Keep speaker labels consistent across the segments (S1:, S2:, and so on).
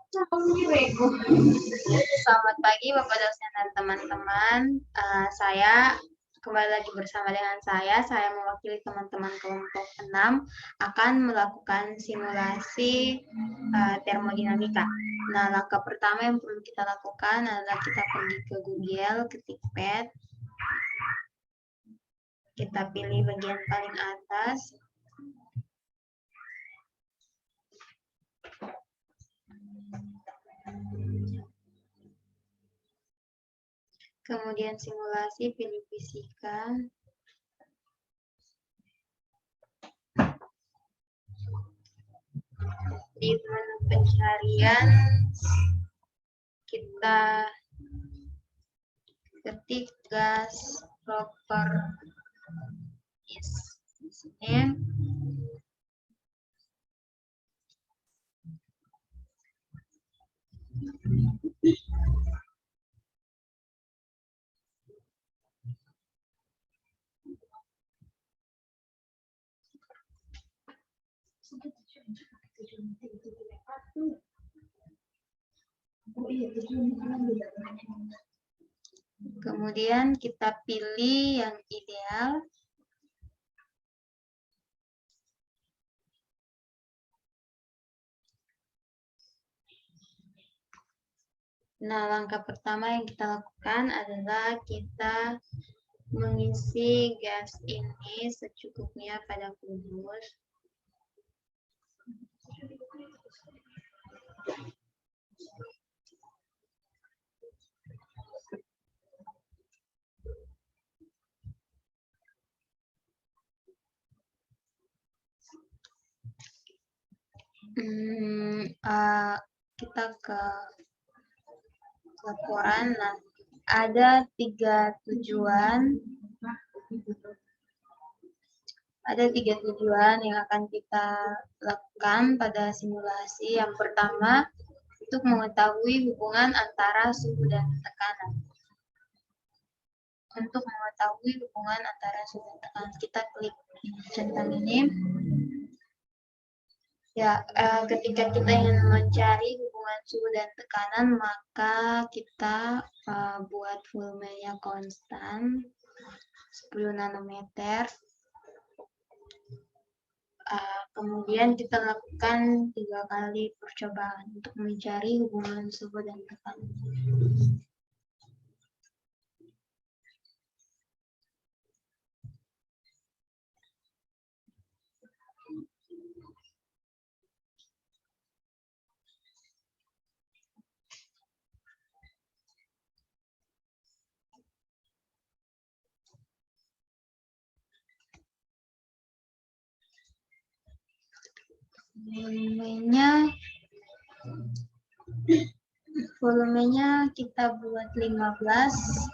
S1: Selamat pagi Bapak dosen dan teman-teman. Saya kembali lagi bersama dengan saya mewakili teman-teman kelompok 6 akan melakukan simulasi termodinamika. Nah, langkah pertama yang perlu kita lakukan adalah kita pergi ke Google, ketik pad, kita pilih bagian paling atas. Kemudian simulasi, pilih fisika. Di menu pencarian kita ketik gas properties di sini. Kemudian kita pilih yang ideal. Nah, langkah pertama yang kita lakukan adalah kita mengisi gas ini secukupnya pada kubus. Kita ke laporan. Nah, ada tiga tujuan yang akan kita lakukan pada simulasi. Yang pertama, untuk mengetahui hubungan antara suhu dan tekanan. Untuk mengetahui hubungan antara suhu dan tekanan, kita klik centang ini. Ya, ketika kita ingin mencari hubungan suhu dan tekanan, maka kita buat volumenya konstan 10 nanometer. Kemudian kita lakukan 3 kali percobaan untuk mencari hubungan suhu dan tekanan. Volumenya kita buat 15.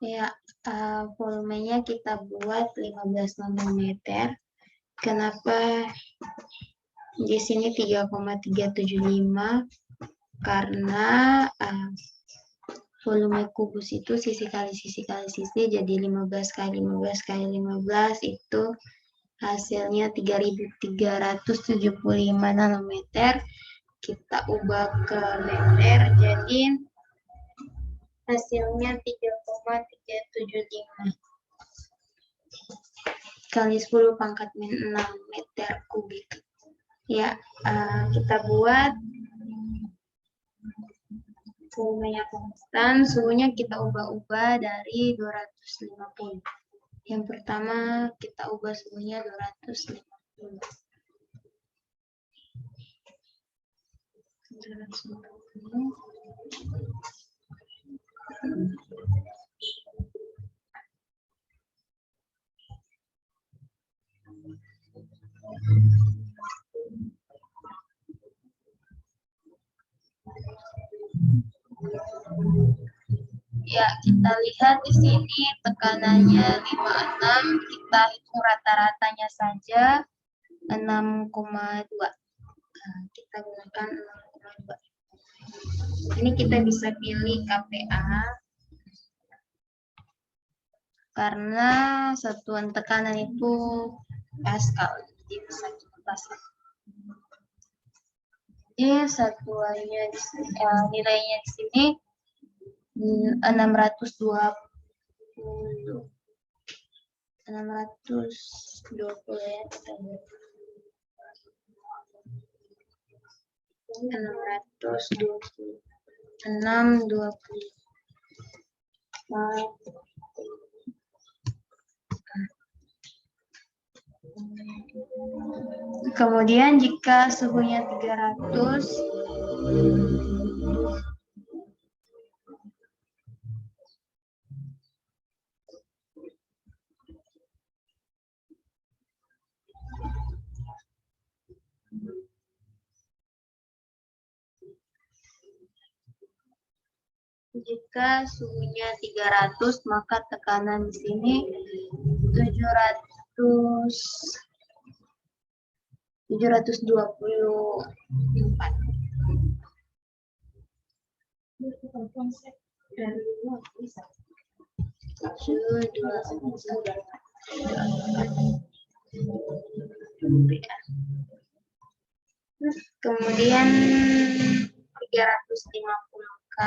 S1: Ya, volumenya kita buat 15 nanometer. Kenapa di sini 3,375? Karena volume kubus itu sisi kali sisi kali sisi, jadi 15 kali 15 kali 15 itu hasilnya 3.375 nanometer. Kita ubah ke meter, jadi hasilnya 3,375 kali 10 pangkat min 6 meter kubik. Ya, kita buat volumenya konstan, suhunya kita ubah-ubah dari 250. Yang pertama kita ubah suhunya 250. Ya, kita lihat di sini tekanannya 56, kita hitung rata-ratanya saja 6,2. Nah, kita gunakan 6,2. Ini kita bisa pilih KPA karena satuan tekanan itu Pascal, jadi bisa kita pasang. Jadi satuannya di sini, nilainya di sini 620 ya, kita 620. Kemudian jika suhunya 300, jika suhunya 300, maka tekanan di sini 724. Kemudian 350K,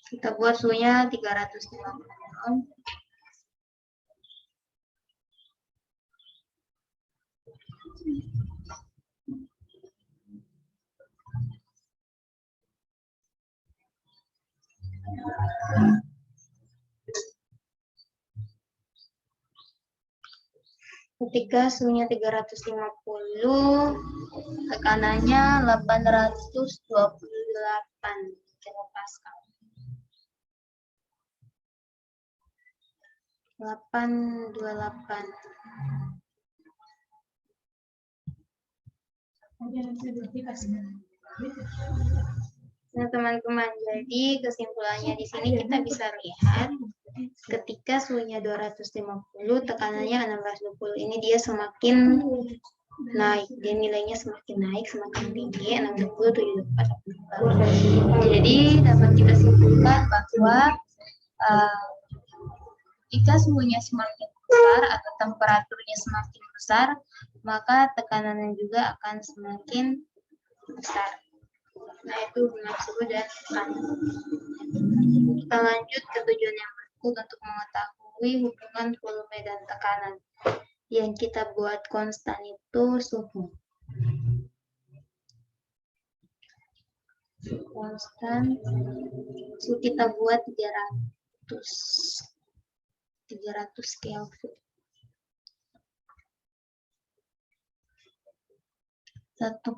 S1: kita buat suhunya 350. Ketika suhunya 350, tekanannya 828 kilopascal. 828. Nah, teman-teman, jadi kesimpulannya di sini kita bisa lihat ketika suhunya 250, tekanannya 620. Ini dia semakin naik, dia nilainya semakin naik, semakin tinggi, 620, 74. Jadi dapat kita simpulkan bahwa jika suhunya semakin besar atau temperaturnya semakin besar, maka tekanannya juga akan semakin besar. Nah, itu hubungan suhu dan tekanan. Kita lanjut ke tujuan yang berikut untuk mengetahui hubungan volume dan tekanan. Yang kita buat konstan itu suhu. Konstan suhu kita buat 300 Kelvin. 1,25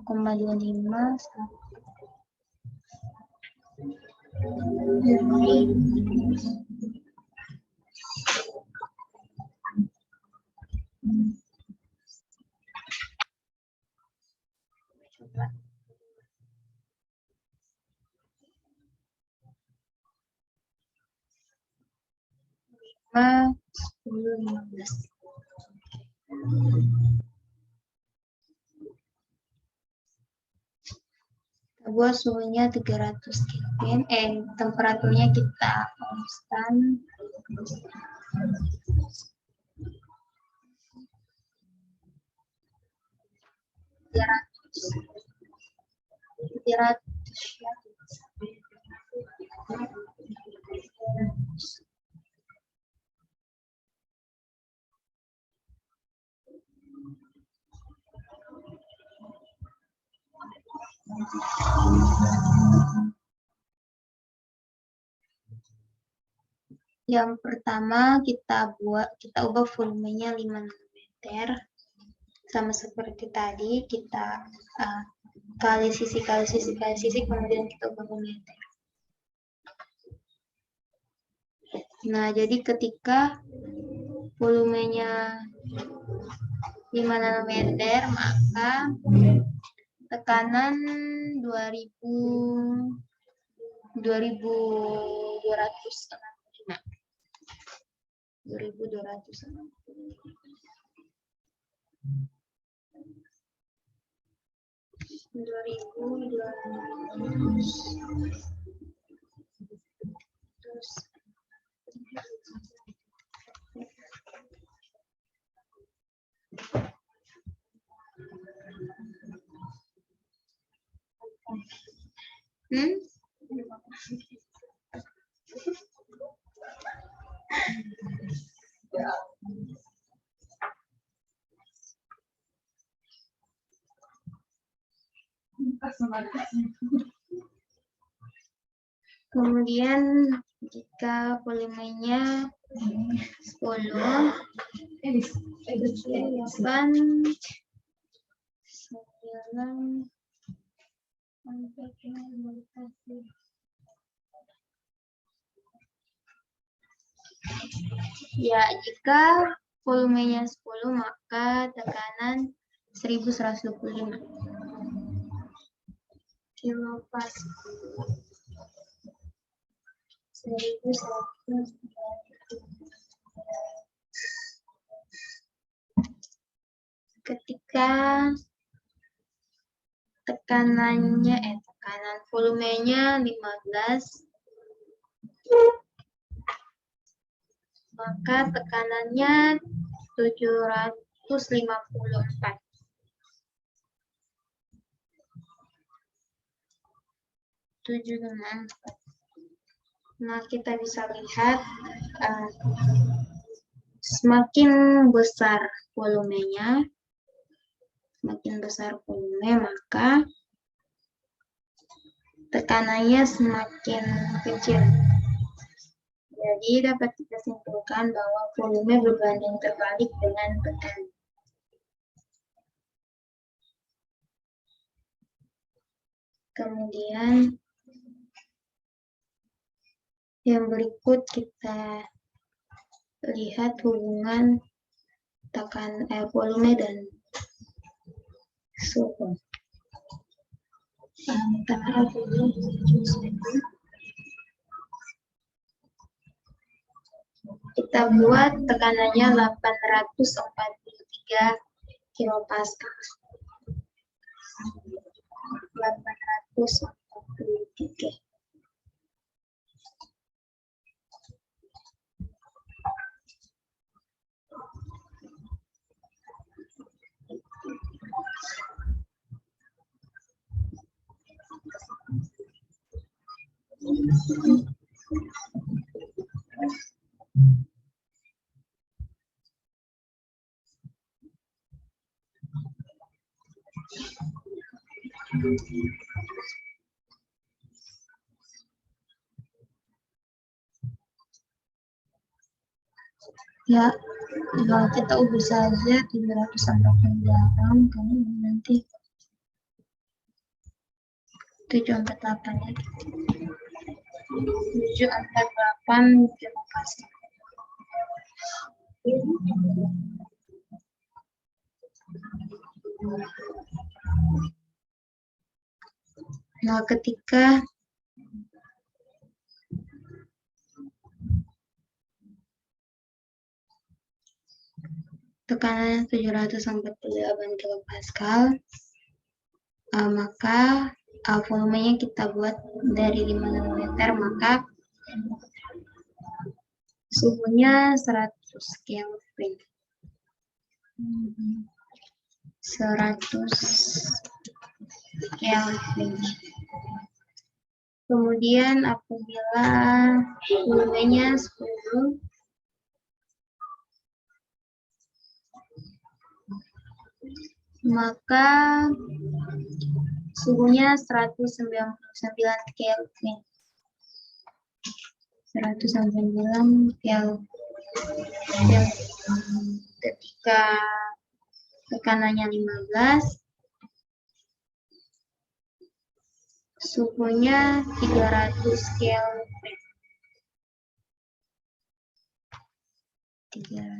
S1: coba. Nah, 10-15. Kita buat suhunya 300 Kelvin, temperaturnya kita konstan. 300 ya. Yang pertama kita ubah volumenya 5 nanometer. Sama seperti tadi, kita kali sisi, kemudian kita ubah meter. Nah, jadi ketika volumenya 5 nanometer, maka tekanan 2000 2265. 2265. 2200. Kemudian jika volumenya 10, 8, 9, ya, jika volumenya 10 maka tekanan 1125 kilopascal. 1125. Ketika tekanan volumenya 15, maka tekanannya 754. 754. Nah, kita bisa lihat semakin besar volumenya, maka tekanannya semakin kecil. Jadi dapat kita simpulkan bahwa volume berbanding terbalik dengan tekanan. Kemudian yang berikut kita lihat hubungan volume dan suhu. Kita buat tekanannya 843 kilopascal. 843. Ya, kita ubah saja 348 karena nanti 748 ya. 748 kilopascal. Nah, ketika tekanan 748 kilopascal, maka volumenya kita buat dari 5 nanometer, maka suhunya 100 Kelvin. 100 Kelvin. Kemudian apabila volumenya 10, maka suhunya 199 Kelvin. 199 Kelvin. Ketika tekanannya 15, suhunya 300 Kelvin. 300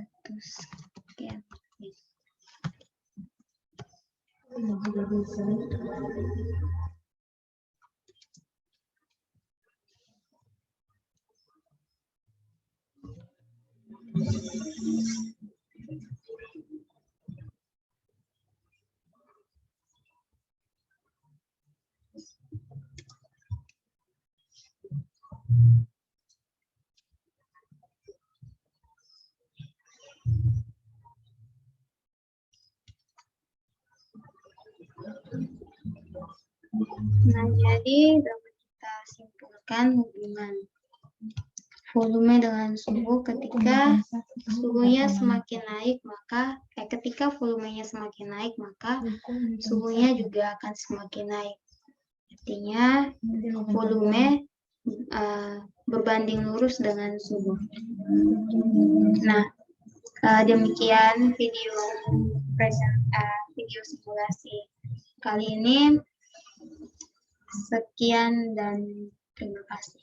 S1: Kelvin. Jadi dapat kita simpulkan hubungan volume dengan suhu ketika suhunya semakin naik ketika volumenya semakin naik maka suhunya juga akan semakin naik. Artinya volume berbanding lurus dengan suhu. Nah, demikian video simulasi kali ini. Sekian dan terima kasih.